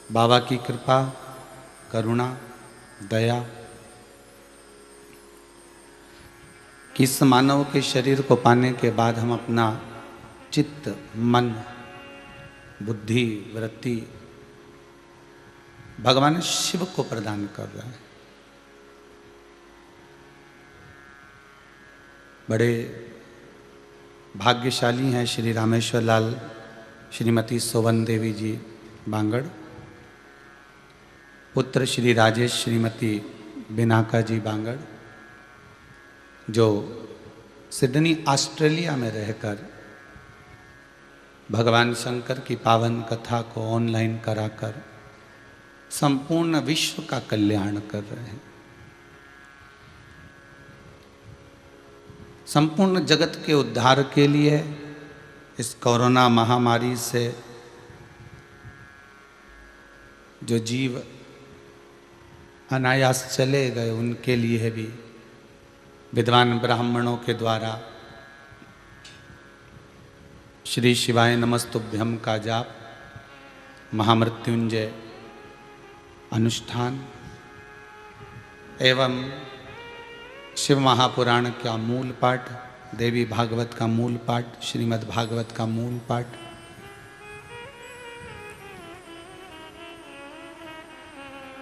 बाबा की कृपा, करुणा, दया कि इस मानव के शरीर को पाने के बाद हम अपना चित्त, मन, बुद्धि, वृत्ति भगवान शिव को प्रदान कर रहे हैं। बड़े भाग्यशाली हैं श्री रामेश्वर लाल, श्रीमती सोवन देवी जी बांगड़, पुत्र श्री राजेश, श्रीमती बिनाका जी बांगड़, जो सिडनी ऑस्ट्रेलिया में रहकर भगवान शंकर की पावन कथा को ऑनलाइन कराकर संपूर्ण विश्व का कल्याण कर रहे हैं। संपूर्ण जगत के उद्धार के लिए इस कोरोना महामारी से जो जीव अनायास चले गए, उनके लिए भी विद्वान ब्राह्मणों के द्वारा श्री शिवाय नमस्तुभ्यम का जाप, महामृत्युंजय अनुष्ठान एवं शिव महापुराण का मूल पाठ, देवी भागवत का मूल पाठ, श्रीमद् भागवत का मूल पाठ,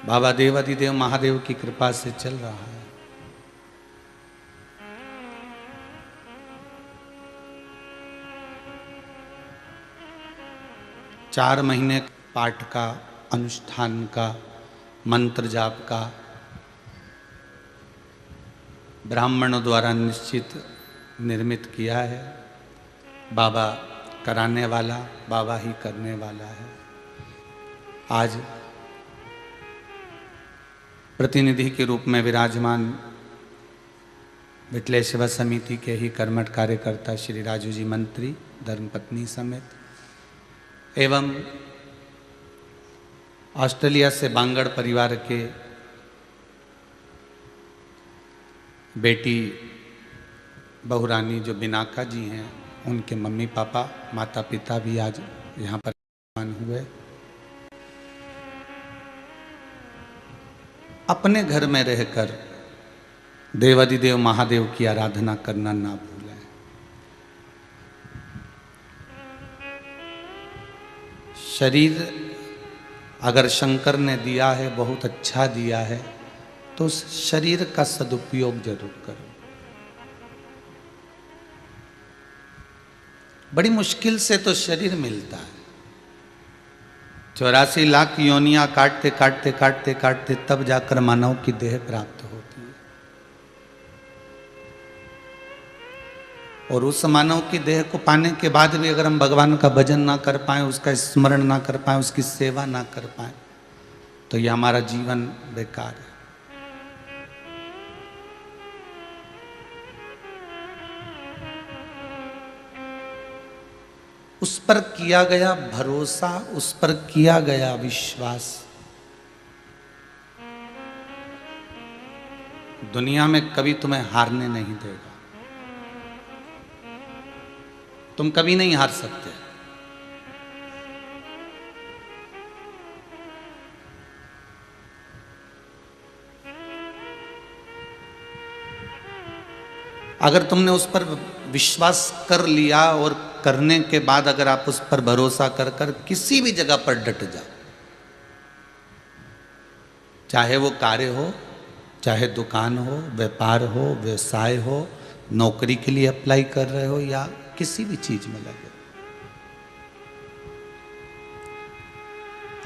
बाबा देवादिदेव महादेव की कृपा से चल रहा है। चार महीने पाठ का, अनुष्ठान का, मंत्र जाप का ब्राह्मणों द्वारा निश्चित निर्मित किया है। बाबा कराने वाला, बाबा ही करने वाला है। आज प्रतिनिधि के रूप में विराजमान विटले सेवा समिति के ही कर्मठ कार्यकर्ता श्री राजू जी मंत्री, धर्मपत्नी समेत एवं ऑस्ट्रेलिया से बांगड़ परिवार के बेटी बहुरानी जो बिनाका जी हैं, उनके मम्मी पापा, माता पिता भी आज यहाँ पर हुए। अपने घर में रहकर देवादिदेव महादेव की आराधना करना ना भूलें। शरीर अगर शंकर ने दिया है, बहुत अच्छा दिया है, तो उस शरीर का सदुपयोग जरूर करो। बड़ी मुश्किल से तो शरीर मिलता है। 84 लाख योनियां काटते काटते काटते काटते तब जाकर मानव की देह प्राप्त होती है। और उस मानव की देह को पाने के बाद भी अगर हम भगवान का भजन ना कर पाए, उसका स्मरण ना कर पाए, उसकी सेवा ना कर पाए, तो यह हमारा जीवन बेकार है। उस पर किया गया भरोसा, उस पर किया गया विश्वास दुनिया में कभी तुम्हें हारने नहीं देगा। तुम कभी नहीं हार सकते। अगर तुमने उस पर विश्वास कर लिया और करने के बाद अगर आप उस पर भरोसा कर कर किसी भी जगह पर डट जाओ, चाहे वो कार्य हो, चाहे दुकान हो, व्यापार हो, व्यवसाय हो, नौकरी के लिए अप्लाई कर रहे हो या किसी भी चीज में लगे।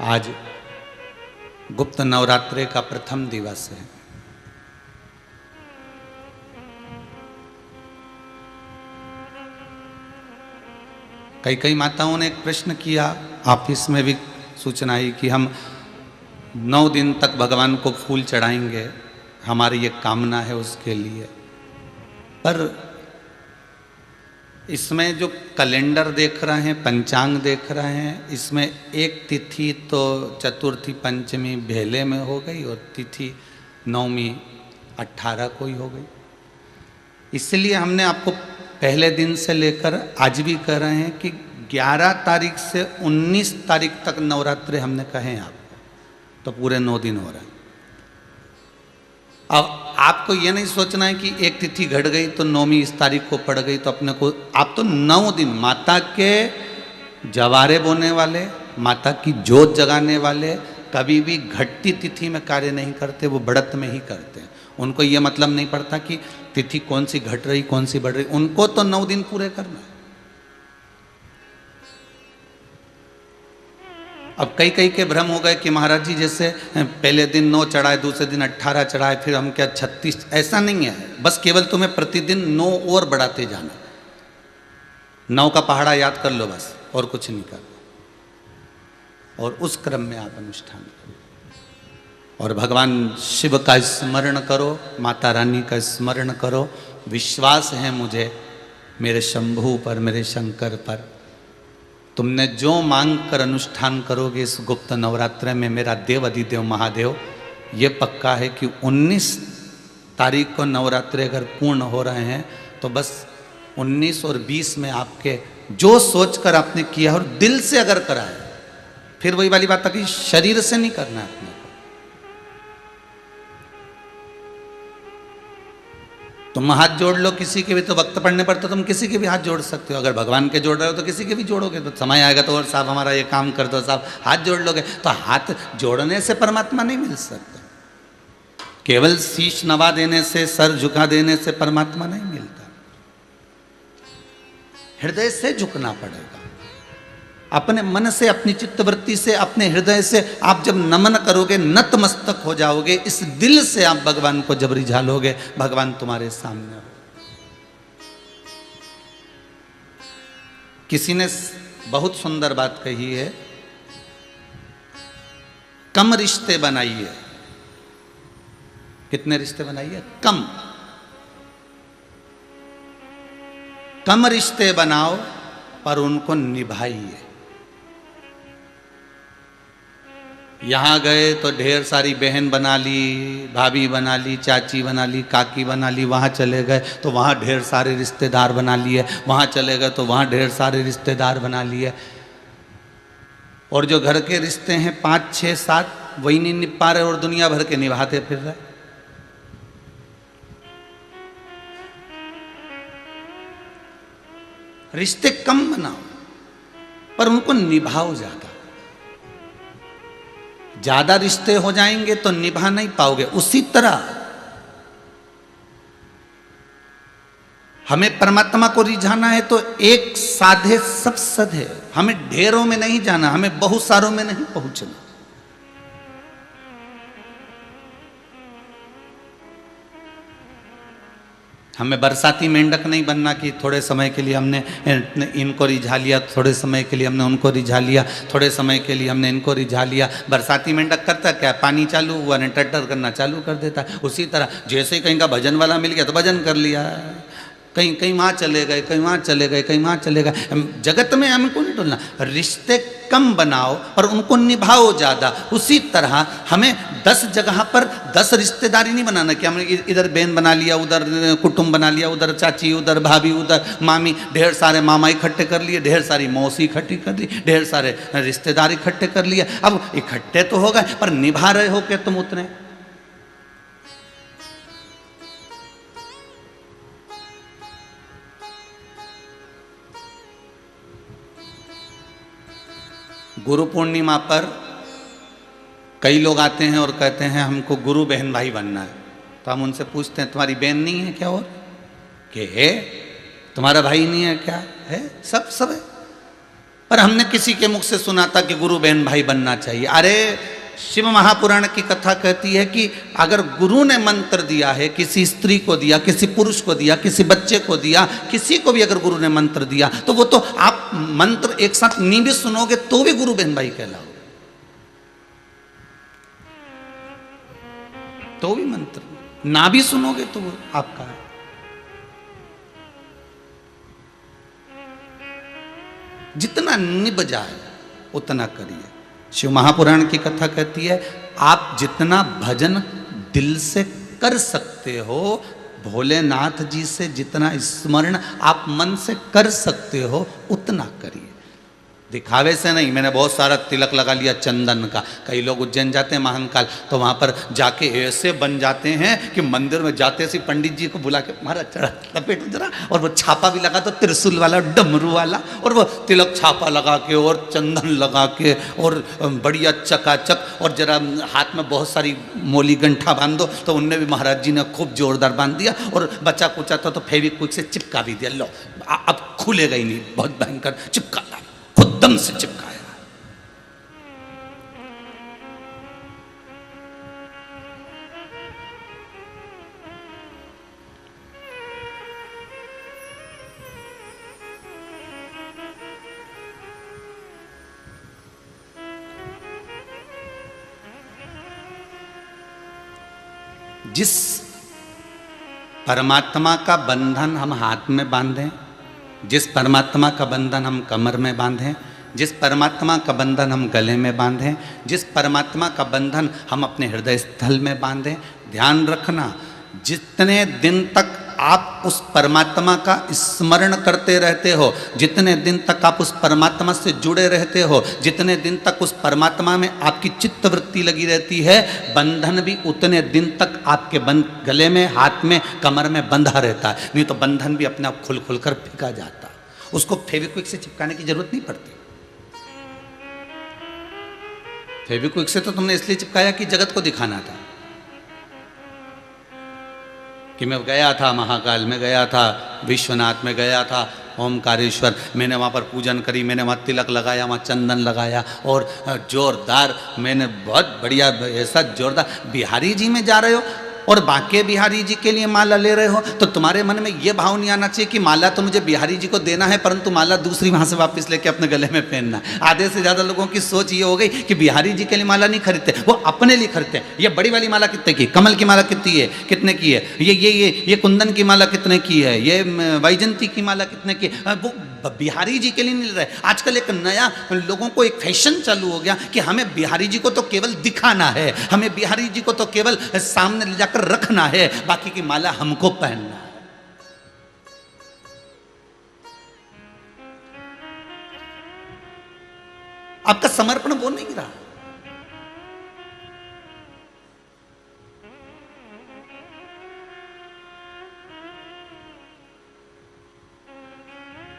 आज गुप्त नवरात्रे का प्रथम दिवस है। कई माताओं ने एक प्रश्न किया, ऑफिस में भी सूचना आई कि हम 9 दिन तक भगवान को फूल चढ़ाएंगे, हमारी ये कामना है उसके लिए। पर इसमें जो कैलेंडर देख रहे हैं, पंचांग देख रहे हैं, इसमें एक तिथि तो चतुर्थी पंचमी भेले में हो गई और तिथि नवमी 18 को ही हो गई। इसलिए हमने आपको पहले दिन से लेकर आज भी कह रहे हैं कि 11 तारीख से 19 तारीख तक नवरात्रे हमने कहे हैं आपको। तो पूरे 9 दिन हो रहे हैं। अब आपको ये नहीं सोचना है कि एक तिथि घट गई तो 9वीं इस तारीख को पड़ गई तो अपने को, आप तो 9 दिन माता के जवारे बोने वाले, माता की जोत जगाने वाले कभी भी घटती तिथि में कार्य नहीं करते, वो बढ़त में ही करते हैं। उनको ये मतलब नहीं पड़ता कि तिथि कौन सी घट रही कौन सी बढ़ रही, उनको तो 9 दिन पूरे करना है। अब कई कई के भ्रम हो गए कि महाराज जी जैसे पहले दिन 9 चढ़ाए, दूसरे दिन 18 चढ़ाए, फिर हम क्या 36, ऐसा नहीं है। बस केवल तुम्हें प्रतिदिन 9 और बढ़ाते जाना, 9 का पहाड़ा याद कर लो बस, और कुछ नहीं करना। और उस क्रम में आप अनुष्ठान करो और भगवान शिव का स्मरण करो, माता रानी का स्मरण करो। विश्वास है मुझे मेरे शंभू पर, मेरे शंकर पर, तुमने जो मांग कर अनुष्ठान करोगे इस गुप्त नवरात्र में, मेरा देव अधिदेव महादेव ये पक्का है कि 19 तारीख को नवरात्रे अगर पूर्ण हो रहे हैं तो बस 19 और 20 में आपके जो सोचकर आपने किया और दिल से अगर करा है, फिर वही वाली बात है कि शरीर से नहीं करना है अपने को। तुम हाथ जोड़ लो किसी के भी, तो वक्त पड़ने पर तो तुम किसी के भी हाथ जोड़ सकते हो। अगर भगवान के जोड़ रहे हो तो किसी के भी जोड़ोगे, तो समय आएगा तो और साहब हमारा ये काम कर दो साहब, हाथ जोड़ लोगे। तो हाथ जोड़ने से परमात्मा नहीं मिल सकता, केवल शीश नवा देने से, सर झुका देने से परमात्मा नहीं मिलता। हृदय से झुकना पड़ेगा, अपने मन से, अपनी चित्तवृत्ति से, अपने हृदय से। आप जब नमन करोगे, नतमस्तक हो जाओगे, इस दिल से आप भगवान को जब रिझालोगे, भगवान तुम्हारे सामने हो। किसी ने बहुत सुंदर बात कही है, कम रिश्ते बनाइए। कितने रिश्ते बनाइए? कम। कम रिश्ते बनाओ पर उनको निभाइए। यहाँ गए तो ढेर सारी बहन बना ली, भाभी बना ली, चाची बना ली, काकी बना ली। वहाँ चले गए तो वहाँ ढेर सारे रिश्तेदार बना लिए, वहाँ चले गए तो वहाँ ढेर सारे रिश्तेदार बना लिए। और जो घर के रिश्ते हैं 5, 6, 7 वही नहीं निभ पा रहे और दुनिया भर के निभाते फिर रहे। रिश्ते कम बनाओ पर उनको निभाओ ज्यादा। ज्यादा रिश्ते हो जाएंगे तो निभा नहीं पाओगे। उसी तरह हमें परमात्मा को रिझाना है तो एक साधे सब सधे। हमें ढेरों में नहीं जाना, हमें बहुत सारों में नहीं पहुंचना। हमें बरसाती मेंढक नहीं बनना कि थोड़े समय के लिए हमने इनको रिझा लिया, थोड़े समय के लिए हमने उनको रिझा लिया, थोड़े समय के लिए हमने इनको रिझा लिया। बरसाती मेंढक करता क्या, पानी चालू हुआ ने टट्टर करना चालू कर देता है। उसी तरह जैसे ही कहीं का भजन वाला मिल गया तो भजन कर लिया, कहीं कहीं वहाँ चले गए, कहीं वहाँ चले गए, कहीं वहाँ चले गए। जगत में हमको नहीं डुलना। रिश्ते कम बनाओ और उनको निभाओ ज़्यादा। उसी तरह हमें 10 जगह पर 10 रिश्तेदारी नहीं बनाना कि हमने इधर बहन बना लिया, उधर कुटुंब बना लिया, उधर चाची, उधर भाभी, उधर मामी, ढेर सारे मामा इकट्ठे कर लिए, ढेर सारी मौसी इकट्ठी कर ली, ढेर सारे रिश्तेदार इकट्ठे कर लिए। अब इकट्ठे तो हो गए पर निभा रहे हो क्या तुम उतने? गुरु पूर्णिमा पर कई लोग आते हैं और कहते हैं हमको गुरु बहन भाई बनना है। तो हम उनसे पूछते हैं तुम्हारी बहन नहीं है क्या? और कि है? तुम्हारा भाई नहीं है क्या? है, सब है। पर हमने किसी के मुख से सुना था कि गुरु बहन भाई बनना चाहिए। अरे शिव महापुराण की कथा कहती है कि अगर गुरु ने मंत्र दिया है, किसी स्त्री को दिया, किसी पुरुष को दिया, किसी बच्चे को दिया, किसी को भी अगर गुरु ने मंत्र दिया तो वो तो आप मंत्र एक साथ नहीं भी सुनोगे तो भी गुरु बहन भाई कहलाओगे। तो भी मंत्र ना भी सुनोगे तो वो आपका है। जितना निभ जाए उतना करिए। शिव महापुराण की कथा कहती है आप जितना भजन दिल से कर सकते हो, भोलेनाथ जी से जितना स्मरण आप मन से कर सकते हो उतना करिए। दिखावे से नहीं। मैंने बहुत सारा तिलक लगा लिया चंदन का। कई लोग उज्जैन जाते हैं महाकाल, तो वहाँ पर जाके ऐसे बन जाते हैं कि मंदिर में जाते से पंडित जी को बुला के महाराज चढ़ा लपेट जरा, और वो छापा भी लगा, तो त्रिशूल वाला डमरू वाला, और वो तिलक छापा लगा के और चंदन लगा के और बढ़िया चकाचक, और जरा हाथ में बहुत सारी मोली गंठा बांध दो, तो उनने भी महाराज जी ने खूब जोरदार बांध दिया, और बचा कुचा था तो फेविक्विक से चिपका भी दिया। लो अब खुलेगा ही नहीं, बहुत भयंकर चिपका, खुद दम से चिपकाया। जिस परमात्मा का बंधन हम हाथ में बांधें, जिस परमात्मा का बंधन हम कमर में बांधें, जिस परमात्मा का बंधन हम गले में बांधें, जिस परमात्मा का बंधन हम अपने हृदय स्थल में बांधें, ध्यान रखना, जितने दिन तक आप उस परमात्मा का स्मरण करते रहते हो, जितने दिन तक आप उस परमात्मा से जुड़े रहते हो, जितने दिन तक उस परमात्मा में आपकी चित्त वृत्ति लगी रहती है, बंधन भी उतने दिन तक आपके गले में, हाथ में, कमर में बंधा रहता है। नहीं तो बंधन भी अपने आप खुल खुल कर फेंका जाता है। उसको फेविक्विक से चिपकाने की जरूरत नहीं पड़ती। फेविक्विक से तो तुमने इसलिए चिपकाया कि जगत को दिखाना था कि मैं गया था महाकाल में, गया था विश्वनाथ में, गया था ओमकारेश्वर, मैंने वहाँ पर पूजन करी, मैंने वहाँ तिलक लगाया, वहाँ चंदन लगाया, और जोरदार मैंने बहुत बढ़िया, ऐसा जोरदार। बिहारी जी में जा रहे हो और बांके बिहारी जी के लिए माला ले रहे हो, तो तुम्हारे मन में ये भाव नहीं आना चाहिए कि माला तो मुझे बिहारी जी को देना है, परंतु माला दूसरी वहाँ से वापस लेके अपने गले में पहनना। आधे से ज़्यादा लोगों की सोच ये हो गई कि बिहारी जी के लिए माला नहीं खरीदते, वो अपने लिए खरीदते हैं। ये बड़ी वाली माला कितने की, कमल की माला कितनी है, कितने की है, ये कुंदन की माला कितने की है, ये वैजंती की माला कितने की है, वो बिहारी जी के लिए नहीं ले रहे। आजकल एक नया लोगों को एक फैशन चालू हो गया कि हमें बिहारी जी को तो केवल दिखाना है, हमें बिहारी जी को तो केवल सामने ले जाकर रखना है, बाकी की माला हमको पहनना है। आपका समर्पण वो नहीं रहा।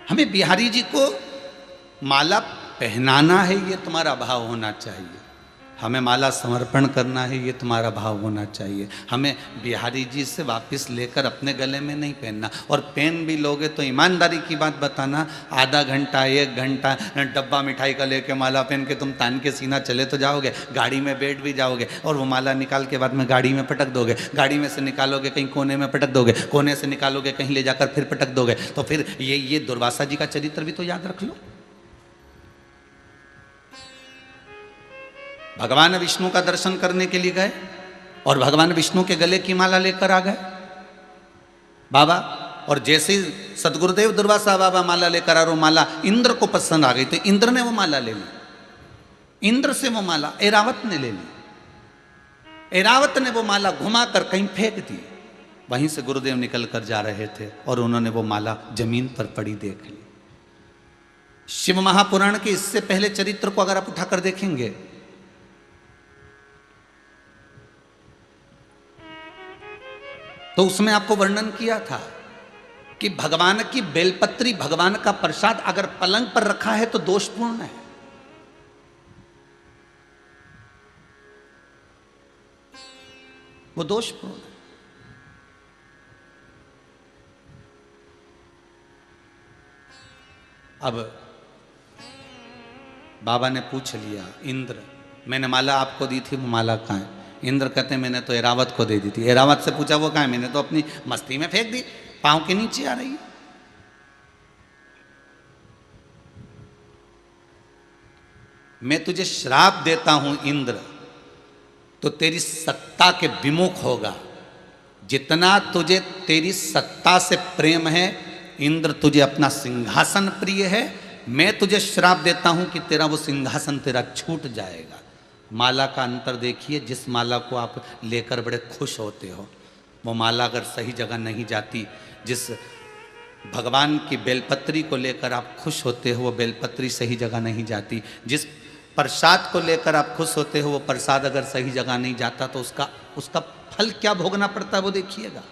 हमें बिहारी जी को माला पहनाना है, ये तुम्हारा भाव होना चाहिए। हमें माला समर्पण करना है, ये तुम्हारा भाव होना चाहिए। हमें बिहारी जी से वापस लेकर अपने गले में नहीं पहनना। और पेन भी लोगे तो ईमानदारी की बात बताना, आधा घंटा 1 घंटा डब्बा मिठाई का लेके माला पहन के तुम तान के सीना चले तो जाओगे, गाड़ी में बैठ भी जाओगे, और वो माला निकाल के बाद में गाड़ी में पटक दोगे, गाड़ी में से निकालोगे कहीं कोने में पटक दोगे, कोने से निकालोगे कहीं ले जाकर फिर पटक दोगे। तो फिर ये दुर्वासा जी का चरित्र भी तो याद रख लो। भगवान विष्णु का दर्शन करने के लिए गए और भगवान विष्णु के गले की माला लेकर आ गए बाबा, और जैसे ही सदगुरुदेव दुर्वासा बाबा माला लेकर आ रहे, माला इंद्र को पसंद आ गई, तो इंद्र ने वो माला ले ली। इंद्र से वो माला ऐरावत ने ले ली। ऐरावत ने वो माला घुमाकर कहीं फेंक दी। वहीं से गुरुदेव निकल कर जा रहे थे और उन्होंने वो माला जमीन पर पड़ी देख ली। शिव महापुराण के इससे पहले चरित्र को अगर आप उठाकर देखेंगे तो उसमें आपको वर्णन किया था कि भगवान की बेलपत्री, भगवान का प्रसाद अगर पलंग पर रखा है तो दोषपूर्ण है। वो दोषपूर्ण है। अब बाबा ने पूछ लिया, इंद्र मैंने माला आपको दी थी, वो माला कहाँ है? इंद्र कहते हैं मैंने तो ऐरावत को दे दी थी। ऐरावत से पूछा वो कहाँ है? मैंने तो अपनी मस्ती में फेंक दी, पांव के नीचे आ रही है। मैं तुझे श्राप देता हूं इंद्र, तो तेरी सत्ता के विमुख होगा। जितना तुझे तेरी सत्ता से प्रेम है इंद्र, तुझे अपना सिंहासन प्रिय है, मैं तुझे श्राप देता हूं कि तेरा वो सिंहासन तेरा छूट जाएगा। माला का अंतर देखिए, जिस माला को आप लेकर बड़े खुश होते हो, वो माला अगर सही जगह नहीं जाती, जिस भगवान की बेलपत्री को लेकर आप खुश होते हो, वो बेलपत्री सही जगह नहीं जाती। जिस प्रसाद को लेकर आप खुश होते हो, वो प्रसाद अगर सही जगह नहीं जाता तो उसका फल क्या भोगना पड़ता है वो देखिएगा।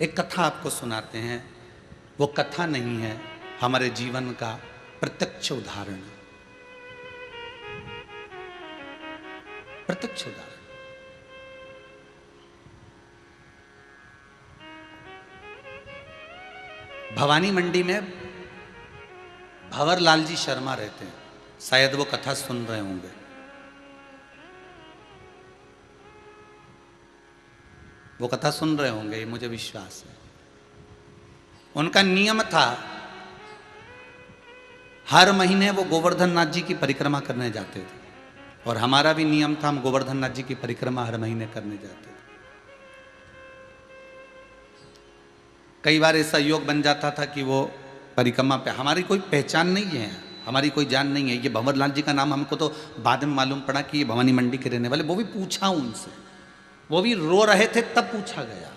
एक कथा आपको सुनाते हैं, वो कथा नहीं है, हमारे जीवन का प्रत्यक्ष उदाहरण, प्रत्यक्ष उदाहरण। भवानी मंडी में भंवरलाल जी शर्मा रहते हैं, शायद वो कथा सुन रहे होंगे। वो कथा सुन रहे होंगे, ये मुझे विश्वास है। उनका नियम था, हर महीने वो गोवर्धन नाथ जी की परिक्रमा करने जाते थे, और हमारा भी नियम था, हम गोवर्धन नाथ जी की परिक्रमा हर महीने करने जाते थे। कई बार ऐसा योग बन जाता था कि वो परिक्रमा पे, हमारी कोई पहचान नहीं है, हमारी कोई जान नहीं है। ये भंवरलाल जी का नाम हमको तो बाद में मालूम पड़ा कि ये भवानी मंडी के रहने वाले, वो भी पूछा उनसे, वो भी रो रहे थे तब पूछा गया।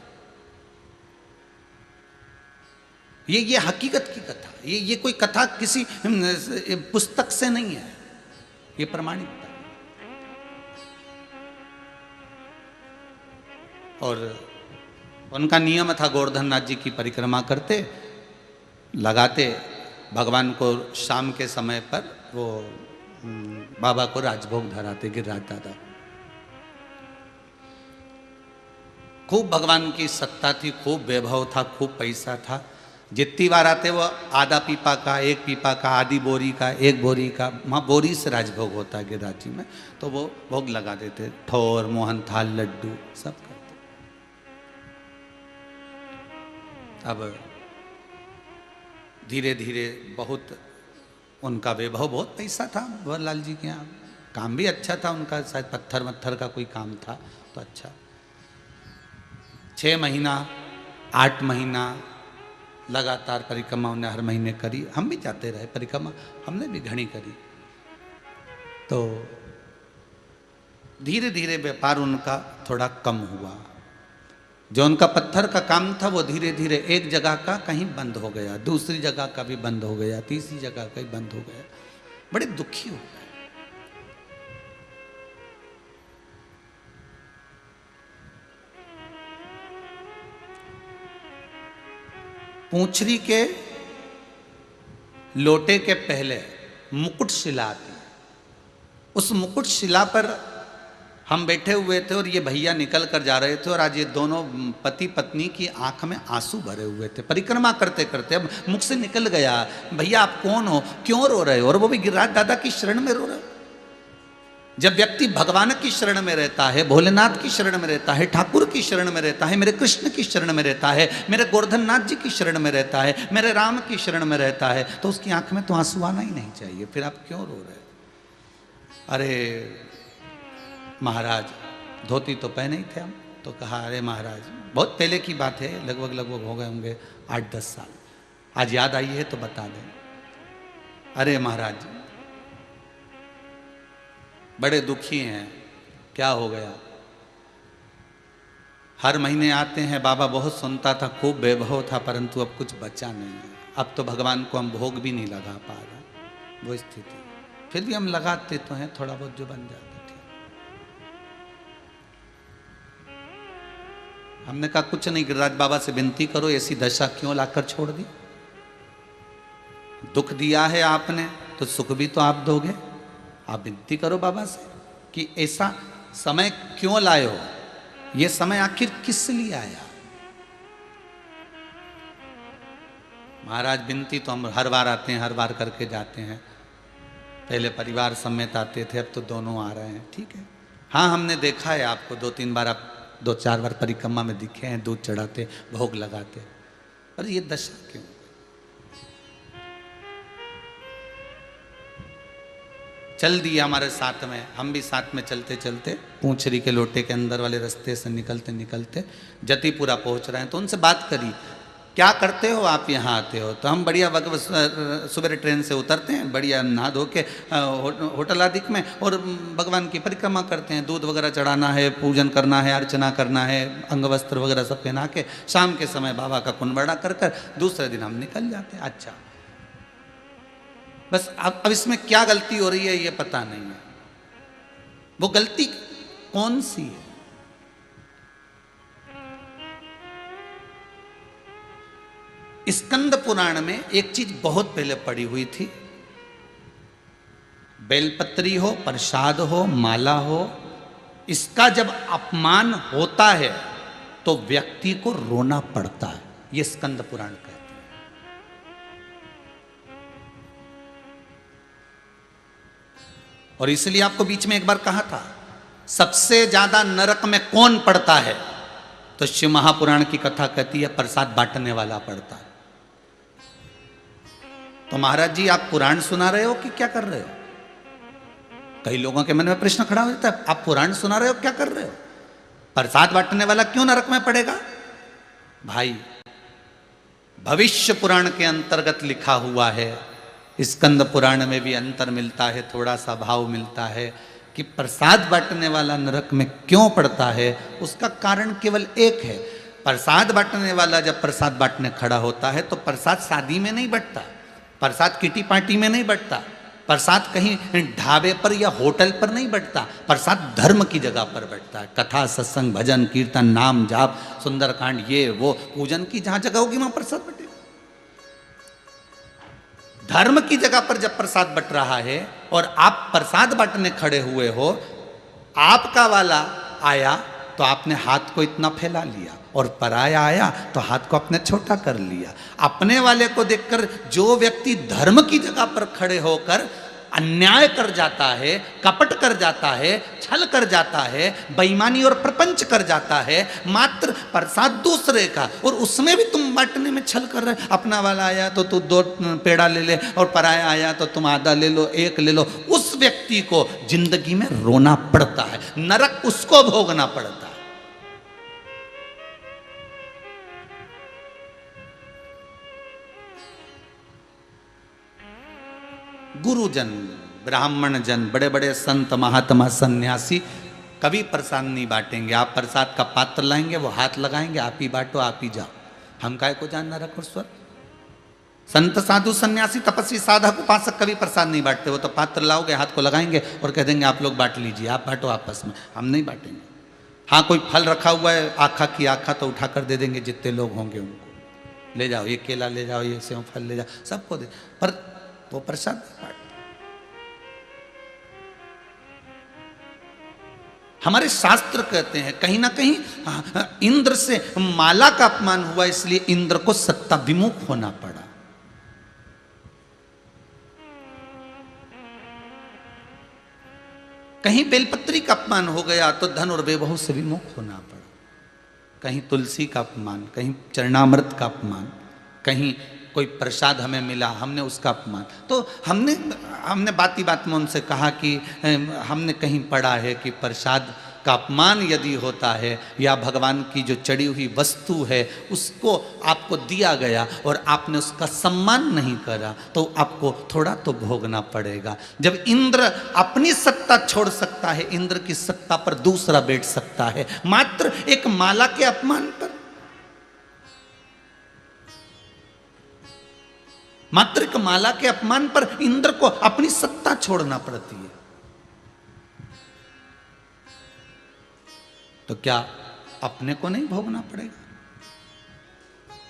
ये हकीकत की कथा, ये कोई कथा किसी पुस्तक से नहीं है, ये प्रमाणित है। और उनका नियम था, गोवर्धन नाथ जी की परिक्रमा करते, लगाते, भगवान को शाम के समय पर वो बाबा को राजभोग धराते, गिरिराज दादा। खूब भगवान की सत्ता थी, खूब वैभव था, खूब पैसा था। जितनी बार आते वो आधा पीपा का, एक पीपा का, आधी बोरी का, एक बोरी का, वहाँ बोरी से राजभोग होता है गिरिराज जी में, तो वो भोग लगा देते, ठोर, मोहन थाल, लड्डू सब करते। अब धीरे धीरे बहुत उनका वैभव, बहुत पैसा था भंवरलाल जी के यहाँ, काम भी अच्छा था उनका, शायद पत्थर वत्थर का कोई काम था तो अच्छा। 6 महीना 8 महीना लगातार परिक्रमा उन्हें हर महीने करी। हम भी जाते रहे परिक्रमा, हमने भी घनी करी। तो धीरे धीरे व्यापार उनका थोड़ा कम हुआ। जो उनका पत्थर का काम था वो धीरे धीरे एक जगह का कहीं बंद हो गया, दूसरी जगह का भी बंद हो गया, तीसरी जगह का भी बंद हो गया। बड़े दुखी हो गए। पूंछरी के लोटे के पहले मुकुट शिला आती, उस मुकुट शिला पर हम बैठे हुए थे और ये भैया निकल कर जा रहे थे, और आज ये दोनों पति पत्नी की आंख में आंसू भरे हुए थे परिक्रमा करते करते। अब मुख से निकल गया, भैया आप कौन हो, क्यों रो रहे हो? और वो भी गिरिराज दादा की शरण में रो रहे हो। जब व्यक्ति भगवान की शरण में रहता है, भोलेनाथ की शरण में रहता है, ठाकुर की शरण में रहता है, मेरे कृष्ण की शरण में रहता है, मेरे गोवर्धन नाथ जी की शरण में रहता है, मेरे राम की शरण में रहता है, तो उसकी आंख में तो आंसू आना ही नहीं चाहिए। फिर आप क्यों रो रहे? अरे महाराज, धोती तो पहने ही थे हम। तो कहा, अरे महाराज, बहुत पहले की बात है, लगभग हो गए होंगे 8-10 साल, आज याद आई है तो बता दें। अरे महाराज, बड़े दुखी हैं, क्या हो गया? हर महीने आते हैं, बाबा बहुत सुनता था, खूब वैभव था, परंतु अब कुछ बचा नहीं है। अब तो भगवान को हम भोग भी नहीं लगा पा रहे, वो स्थिति। फिर भी हम लगाते तो हैं, थोड़ा बहुत जो बन जाता। हमने कहा कुछ नहीं, गिरिराज बाबा से विनती करो, ऐसी दशा क्यों लाकर छोड़ दी? दुख दिया है आपने तो सुख भी तो आप दोगे। आप विनती करो बाबा से कि ऐसा समय क्यों लाए हो, ये समय आखिर किस लिए आया? महाराज विनती तो हम हर बार आते हैं, हर बार करके जाते हैं। पहले परिवार समेत आते थे, अब तो दोनों आ रहे हैं। ठीक है, हाँ हमने देखा है आपको, 2-3 बार, आप 2-4 बार परिक्रमा में दिखे हैं, दूध चढ़ाते, भोग लगाते, पर ये दशा क्यों? चल दिया हमारे साथ में, हम भी साथ में चलते चलते पूंछरी के लोटे के अंदर वाले रास्ते से निकलते निकलते जतिपुरा पहुंच रहे हैं। तो उनसे बात करी, क्या करते हो आप यहाँ आते हो? तो हम बढ़िया सुबह ट्रेन से उतरते हैं, बढ़िया नहा धो के होटल आदि में, और भगवान की परिक्रमा करते हैं। दूध वगैरह चढ़ाना है, पूजन करना है, अर्चना करना है, अंग वस्त्र वगैरह सब पहना के शाम के समय बाबा का कुंभड़ा कर कर दूसरे दिन हम निकल जाते हैं। अच्छा, बस अब इसमें क्या गलती हो रही है ये पता नहीं है। वो गलती कौन सी है? स्कंद पुराण में एक चीज बहुत पहले पड़ी हुई थी, बेलपत्री हो, प्रसाद हो, माला हो, इसका जब अपमान होता है तो व्यक्ति को रोना पड़ता है। ये स्कंद पुराण कहते हैं। और इसलिए आपको बीच में एक बार कहा था, सबसे ज्यादा नरक में कौन पड़ता है? तो शिव महापुराण की कथा कहती है प्रसाद बांटने वाला पड़ता है। तो महाराज जी आप पुराण सुना रहे हो कि क्या कर रहे हो? कई लोगों के मन में प्रश्न खड़ा हो जाता है, आप पुराण सुना रहे हो क्या कर रहे हो? प्रसाद बांटने वाला क्यों नरक में पड़ेगा? भाई, भविष्य पुराण के अंतर्गत लिखा हुआ है, स्कंद पुराण में भी अंतर मिलता है, थोड़ा सा भाव मिलता है कि प्रसाद बांटने वाला नरक में क्यों पड़ता है। उसका कारण केवल एक है। प्रसाद बांटने वाला जब प्रसाद बांटने खड़ा होता है तो प्रसाद शादी में नहीं बंटता, प्रसाद किटी पार्टी में नहीं बंटता, प्रसाद कहीं ढाबे पर या होटल पर नहीं बंटता, प्रसाद धर्म की जगह पर बंटता है। कथा, सत्संग, भजन, कीर्तन, नाम जाप, सुंदरकांड, ये वो पूजन की जहां जगह होगी वहां प्रसाद बंटेगा। धर्म की जगह पर जब प्रसाद बंट रहा है और आप प्रसाद बांटने खड़े हुए हो, आपका वाला आया तो आपने हाथ को इतना फैला लिया, और पराया आया तो हाथ को अपने छोटा कर लिया। अपने वाले को देखकर जो व्यक्ति धर्म की जगह पर खड़े होकर अन्याय कर जाता है, कपट कर जाता है, छल कर जाता है, बेईमानी और प्रपंच कर जाता है, मात्र प्रसाद दूसरे का, और उसमें भी तुम बांटने में छल कर रहे। अपना वाला आया तो तू 2 पेड़ा ले ले, और पराया आया तो तुम आधा ले लो, 1 ले लो। उस व्यक्ति को जिंदगी में रोना पड़ता है, नरक उसको भोगना पड़ता है। गुरुजन, ब्राह्मण जन, बड़े बड़े संत, महात्मा, सन्यासी कभी प्रसाद नहीं बांटेंगे। आप प्रसाद का पात्र लाएंगे, वो हाथ लगाएंगे, आप ही बांटो, आप ही जाओ, हम काय को जानना रखो स्वर। संत, साधु, सन्यासी, तपस्वी, साधक, उपासक कभी प्रसाद नहीं बांटते। वो तो पात्र लाओगे, हाथ को लगाएंगे और कह देंगे आप लोग बांट लीजिए, आप बांटो आपस में, हम नहीं बांटेंगे। हाँ, कोई फल रखा हुआ है, आखा की आखा तो उठाकर दे देंगे, जितने लोग होंगे उनको ले जाओ, ये केला ले जाओ, ये सेव फल ले जाओ, सबको दे, पर वो प्रसाद बांट। हमारे शास्त्र कहते हैं कहीं ना कहीं इंद्र से माला का अपमान हुआ, इसलिए इंद्र को सत्ता विमुख होना पड़ा। कहीं बेलपत्री का अपमान हो गया तो धन और वैभव से विमुख होना पड़ा। कहीं तुलसी का अपमान, कहीं चरणामृत का अपमान, कहीं कोई प्रसाद हमें मिला, हमने उसका अपमान। तो हमने बाती बात में उनसे कहा कि हमने कहीं पढ़ा है कि प्रसाद का अपमान यदि होता है या भगवान की जो चढ़ी हुई वस्तु है उसको आपको दिया गया और आपने उसका सम्मान नहीं करा तो आपको थोड़ा तो भोगना पड़ेगा। जब इंद्र अपनी सत्ता छोड़ सकता है, इंद्र की सत्ता पर दूसरा बैठ सकता है मात्र एक माला के अपमान पर, मात्र एक माला के अपमान पर इंद्र को अपनी सत्ता छोड़ना पड़ती है। तो क्या अपने को नहीं भोगना पड़ेगा?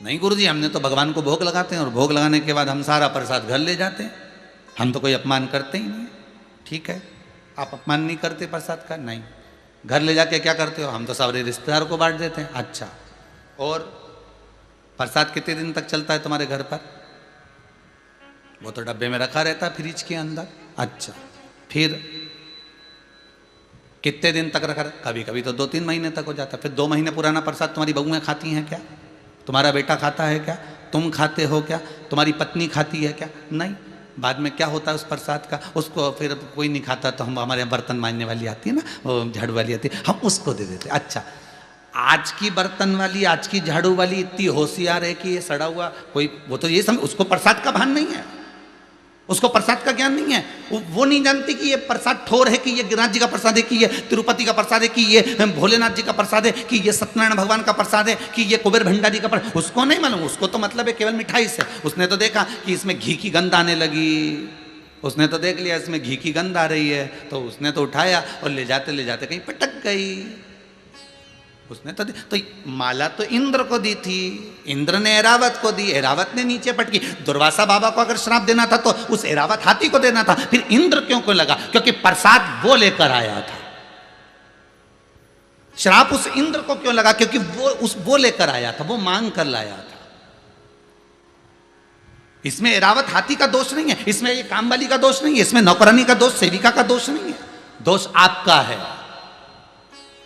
नहीं गुरुजी, हमने तो भगवान को भोग लगाते हैं और भोग लगाने के बाद हम सारा प्रसाद घर ले जाते हैं, हम तो कोई अपमान करते ही नहीं। ठीक है, आप अपमान नहीं करते प्रसाद का? नहीं। घर ले जाके क्या करते हो? हम तो सारे रिश्तेदार को बांट देते हैं। अच्छा, और प्रसाद कितने दिन तक चलता है तुम्हारे घर पर? वो तो डब्बे में रखा रहता है फ्रिज के अंदर। अच्छा, फिर कितने दिन तक रखा? कभी कभी तो 2-3 महीने तक हो जाता है। फिर 2 महीने पुराना प्रसाद तुम्हारी बहुएं खाती हैं क्या? तुम्हारा बेटा खाता है क्या? तुम खाते हो क्या? तुम्हारी पत्नी खाती है क्या? नहीं। बाद में क्या होता है उस प्रसाद का? उसको फिर कोई नहीं खाता तो हम, हमारे यहाँ बर्तन मांजने वाली आती है ना, वो झाड़ू वाली आती है, हम उसको दे देते। अच्छा, आज की बर्तन वाली, आज की झाड़ू वाली इतनी होशियार है कि ये सड़ा हुआ कोई, वो तो ये समझ, उसको प्रसाद का भान नहीं है, उसको प्रसाद का ज्ञान नहीं है। वो नहीं जानती कि ये प्रसाद ठोर है, कि ये गिरिराज जी का प्रसाद है, कि ये तिरुपति का प्रसाद है, कि ये भोलेनाथ जी का प्रसाद है, कि ये सत्यनारायण भगवान का प्रसाद है, कि ये कुबेर भंडारी का प्रसाद। उसको नहीं मालूम, उसको तो मतलब है केवल मिठाई से। उसने तो देखा कि इसमें घी की गंध आने लगी, उसने तो देख लिया इसमें घी की गंध आ रही है, तो उसने तो उठाया और ले जाते कहीं पटक गई। उसने तो माला तो इंद्र को दी थी, इंद्र ने ऐरावत को दी, ऐरावत ने नीचे पटकी। दुर्वासा बाबा को अगर श्राप देना था तो उस ऐरावत हाथी को देना था, फिर इंद्र क्यों लगा? क्योंकि प्रसाद वो लेकर आया था। श्राप उस इंद्र को क्यों लगा? क्योंकि वो लेकर आया था, वो मांग कर लाया था। इसमें ऐरावत हाथी का दोष नहीं है, इसमें ये काम वाली का दोष नहीं है, इसमें नौकरानी का दोष, सेविका का दोष नहीं है। दोष आपका है।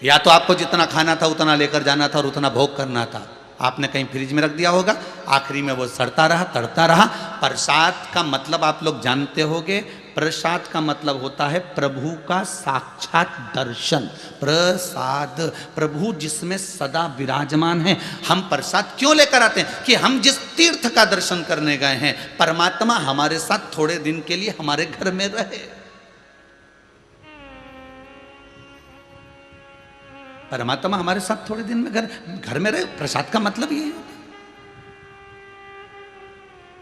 या तो आपको जितना खाना था उतना लेकर जाना था और उतना भोग करना था, आपने कहीं फ्रिज में रख दिया होगा, आखिरी में वो सड़ता रहा, तड़ता रहा। प्रसाद का मतलब आप लोग जानते होंगे, प्रसाद का मतलब होता है प्रभु का साक्षात दर्शन। प्रसाद, प्रभु जिसमें सदा विराजमान है। हम प्रसाद क्यों लेकर आते हैं? कि हम जिस तीर्थ का दर्शन करने गए हैं, परमात्मा हमारे साथ थोड़े दिन के लिए हमारे घर में रहे। परमात्मा हमारे साथ थोड़े दिन में घर में रहे। प्रसाद का मतलब ये है।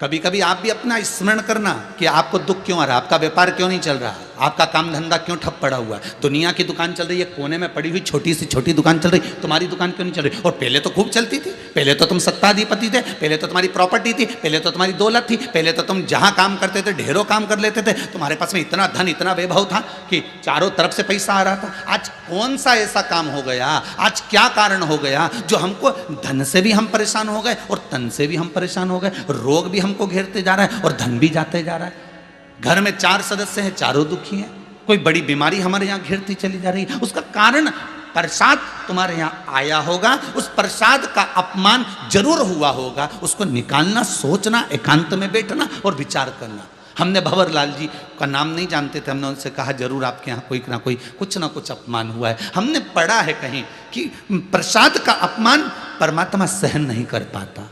कभी कभी आप भी अपना स्मरण करना कि आपको दुख क्यों आ रहा है, आपका व्यापार क्यों नहीं चल रहा, आपका काम धंधा क्यों ठप पड़ा हुआ है। दुनिया की दुकान चल रही है, कोने में पड़ी हुई छोटी सी छोटी दुकान चल रही, तुम्हारी दुकान क्यों नहीं चल रही? और पहले तो खूब चलती थी, पहले तो तुम सत्ताधिपति थे, पहले तो तुम्हारी प्रॉपर्टी थी, पहले तो तुम्हारी दौलत थी, पहले तो तुम जहां काम करते थे ढेरों काम कर लेते थे, तुम्हारे पास में इतना धन इतना वैभव था कि चारों तरफ से पैसा आ रहा था। आज कौन सा ऐसा काम हो गया, आज क्या कारण हो गया जो हमको धन से भी हम परेशान हो गए और तन से भी हम परेशान हो गए, रोग भी हमको घेरते जा रहा है और धन भी जाते जा रहा है। घर में 4 सदस्य हैं, चारों दुखी हैं, कोई बड़ी बीमारी हमारे यहाँ घेरती चली जा रही है। उसका कारण प्रसाद तुम्हारे यहाँ आया होगा, उस प्रसाद का अपमान जरूर हुआ होगा, उसको निकालना, सोचना, एकांत में बैठना और विचार करना। हमने भंवर लाल जी का नाम नहीं जानते थे, हमने उनसे कहा जरूर आपके यहाँ कोई ना कोई कुछ ना कुछ अपमान हुआ है। हमने पढ़ा है कहीं कि प्रसाद का अपमान परमात्मा सहन नहीं कर पाता।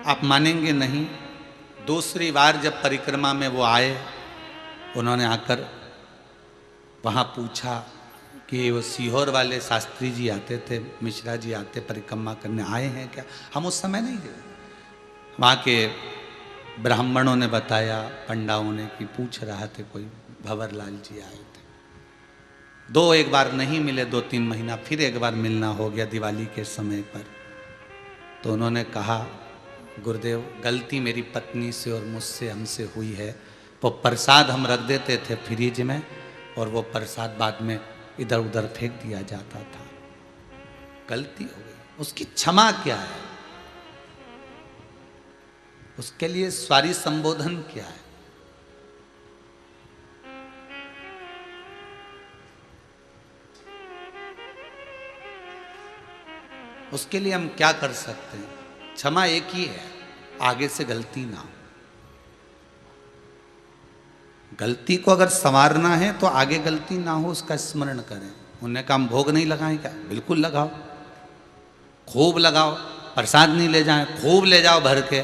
आप मानेंगे नहीं, दूसरी बार जब परिक्रमा में वो आए, उन्होंने आकर वहाँ पूछा कि वो सीहोर वाले शास्त्री जी आते थे, मिश्रा जी आते परिक्रमा करने, आए हैं क्या? हम उस समय नहीं गए। वहाँ के ब्राह्मणों ने बताया, पंडाओं ने, कि पूछ रहा थे कोई भंवर लाल जी आए थे। एक बार नहीं मिले, 2-3 महीना फिर एक बार मिलना हो गया दिवाली के समय पर। तो उन्होंने कहा, गुरुदेव गलती मेरी पत्नी से और मुझसे, हमसे हुई है। वो प्रसाद हम रख देते थे फ्रिज में और वो प्रसाद बाद में इधर उधर फेंक दिया जाता था। गलती हो गई, उसकी क्षमा क्या है? उसके लिए सॉरी संबोधन क्या है? उसके लिए हम क्या कर सकते हैं? क्षमा एक ही है, आगे से गलती ना हो। गलती को अगर संवारना है तो आगे गलती ना हो उसका स्मरण करें। उन्हें काम भोग नहीं लगाएं क्या? बिल्कुल लगाओ, खूब लगाओ। प्रसाद नहीं ले जाएं, खूब ले जाओ भर के।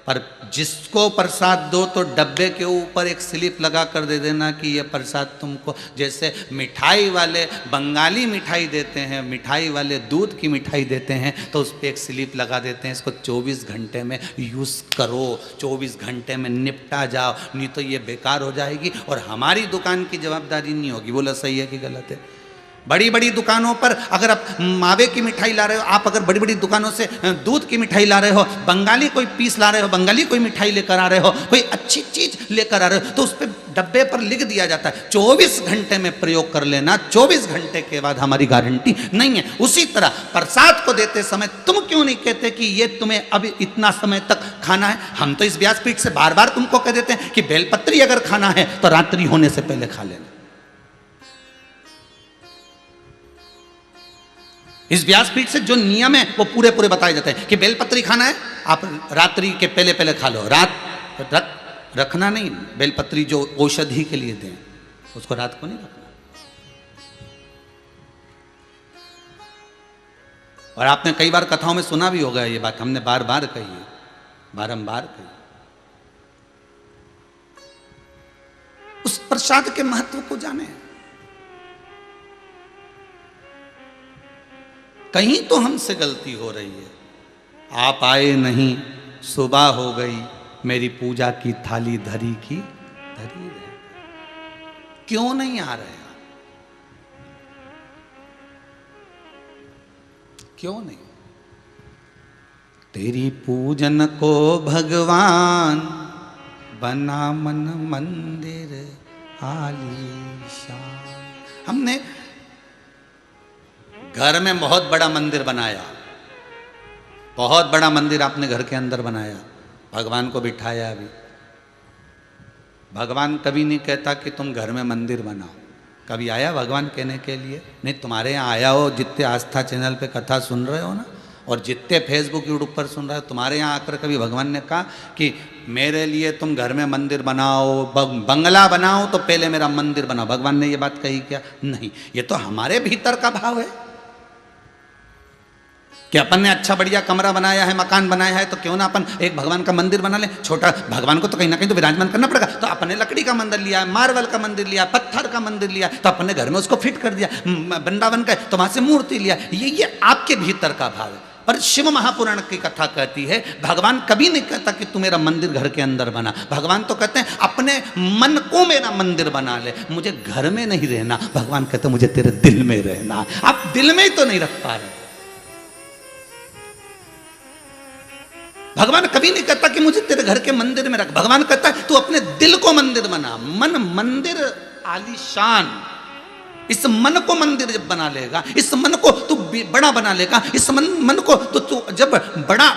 पर जिसको प्रसाद दो तो डब्बे के ऊपर एक स्लिप लगा कर दे देना कि ये प्रसाद तुमको। जैसे मिठाई वाले बंगाली मिठाई देते हैं, मिठाई वाले दूध की मिठाई देते हैं, तो उस पर एक स्लिप लगा देते हैं, इसको 24 घंटे में यूज़ करो, 24 घंटे में निपटा जाओ, नहीं तो ये बेकार हो जाएगी और हमारी दुकान की जवाबदारी नहीं होगी। बोला सही है कि गलत है? बड़ी बड़ी दुकानों पर अगर आप मावे की मिठाई ला रहे हो, आप अगर बड़ी बड़ी दुकानों से दूध की मिठाई ला रहे हो, बंगाली कोई पीस ला रहे हो, बंगाली कोई मिठाई लेकर आ रहे हो, कोई अच्छी चीज लेकर आ रहे हो, तो उस पर डब्बे पर लिख दिया जाता है 24 घंटे में प्रयोग कर लेना, 24 घंटे के बाद हमारी गारंटी नहीं है। उसी तरह प्रसाद को देते समय तुम क्यों नहीं कहते कि ये तुम्हें अभी इतना समय तक खाना है? हम तो इस व्यासपीठ से बार बार तुमको कह देते हैं कि बेलपत्री अगर खाना है तो रात्रि होने से पहले खा लेना। इस व्यासपीठ से जो नियम है वो पूरे पूरे बताए जाते हैं कि बेलपत्री खाना है, आप रात्रि के पहले पहले खा लो। रखना नहीं, बेलपत्री जो औषधि के लिए दें उसको रात को नहीं रखना। और आपने कई बार कथाओं में सुना भी होगा ये बात, हमने बार बार कही है, बारंबार कही। उस प्रसाद के महत्व को जाने। कहीं तो हमसे गलती हो रही है। आप आए नहीं, सुबह हो गई, मेरी पूजा की थाली धरी की धरी रह। क्यों नहीं आ रहे? क्यों नहीं? तेरी पूजन को भगवान बना मन मंदिर आलीशान। हमने घर में बहुत बड़ा मंदिर बनाया, बहुत बड़ा मंदिर आपने घर के अंदर बनाया, भगवान को बिठाया। अभी भगवान कभी नहीं कहता कि तुम घर में मंदिर बनाओ। कभी आया भगवान कहने के लिए? नहीं। तुम्हारे यहाँ आया हो, जितने आस्था चैनल पे कथा सुन रहे हो ना, और जितने फेसबुक यूट्यूब पर सुन रहे हो, तुम्हारे यहाँ आकर कभी भगवान ने कहा कि मेरे लिए तुम घर में मंदिर बनाओ, बंगला बनाओ तो पहले मेरा मंदिर बनाओ? भगवान ने ये बात कही क्या? नहीं। ये तो हमारे भीतर का भाव है कि अपन ने अच्छा बढ़िया कमरा बनाया है, मकान बनाया है, तो क्यों ना अपन एक भगवान का मंदिर बना ले। छोटा भगवान को तो कहीं ना कहीं तो विराजमान करना पड़ेगा। तो अपन ने लकड़ी का मंदिर लिया, मार्बल का मंदिर लिया, पत्थर का मंदिर लिया, तो अपन ने घर में उसको फिट कर दिया। वृंदावन का तो वहां से मूर्ति लिया। ये आपके भीतर का भाव है। पर शिव महापुराण की कथा कहती है भगवान कभी नहीं कहता कि तू मेरा मंदिर घर के अंदर बना। भगवान तो कहते हैं अपने मन को मेरा मंदिर बना ले, मुझे घर में नहीं रहना। भगवान कहते मुझे तेरे दिल में रहना। आप दिल में ही तो नहीं रख पा रहे। भगवान कभी नहीं कहता कि मुझे तेरे घर के मंदिर में रख। भगवान कहता है तू अपने दिल को मंदिर बना। मन मंदिर आलीशान। इस मन को मंदिर जब बना लेगा, इस मन को तू बड़ा बना लेगा, इस मन को तू जब बड़ा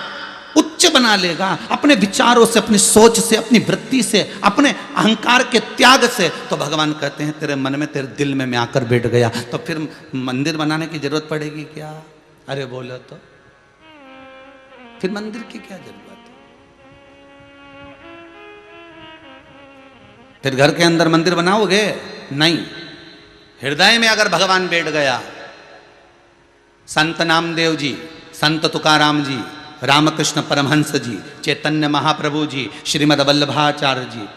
उच्च बना लेगा, अपने विचारों से, अपनी सोच से, अपनी वृत्ति से, अपने अहंकार के त्याग से, तो भगवान कहते हैं तेरे मन में, तेरे दिल में मैं आकर बैठ गया। तो फिर मंदिर बनाने की जरूरत पड़ेगी क्या? अरे बोलो तो फिर मंदिर की क्या जरूरत है? फिर घर के अंदर मंदिर बनाओगे? नहीं। हृदय में अगर भगवान बैठ गया, संत नामदेव जी, संत तुकाराम जी, रामकृष्ण परमहंस जी, चैतन्य महाप्रभु जी, श्रीमद वल्लभाचार्य जी,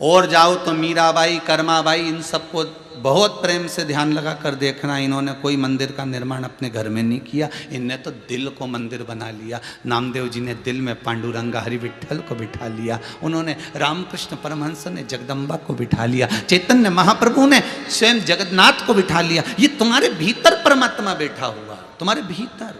और जाओ तो मीराबाई, कर्माबाई, इन सबको बहुत प्रेम से ध्यान लगा कर देखना, इन्होंने कोई मंदिर का निर्माण अपने घर में नहीं किया। इनने तो दिल को मंदिर बना लिया। नामदेव जी ने दिल में पांडुरंगा हरि विठल को बिठा लिया। उन्होंने रामकृष्ण परमहंस ने जगदम्बा को बिठा लिया। चैतन्य महाप्रभु ने स्वयं जगन्नाथ को बिठा लिया। ये तुम्हारे भीतर परमात्मा बैठा हुआ, तुम्हारे भीतर।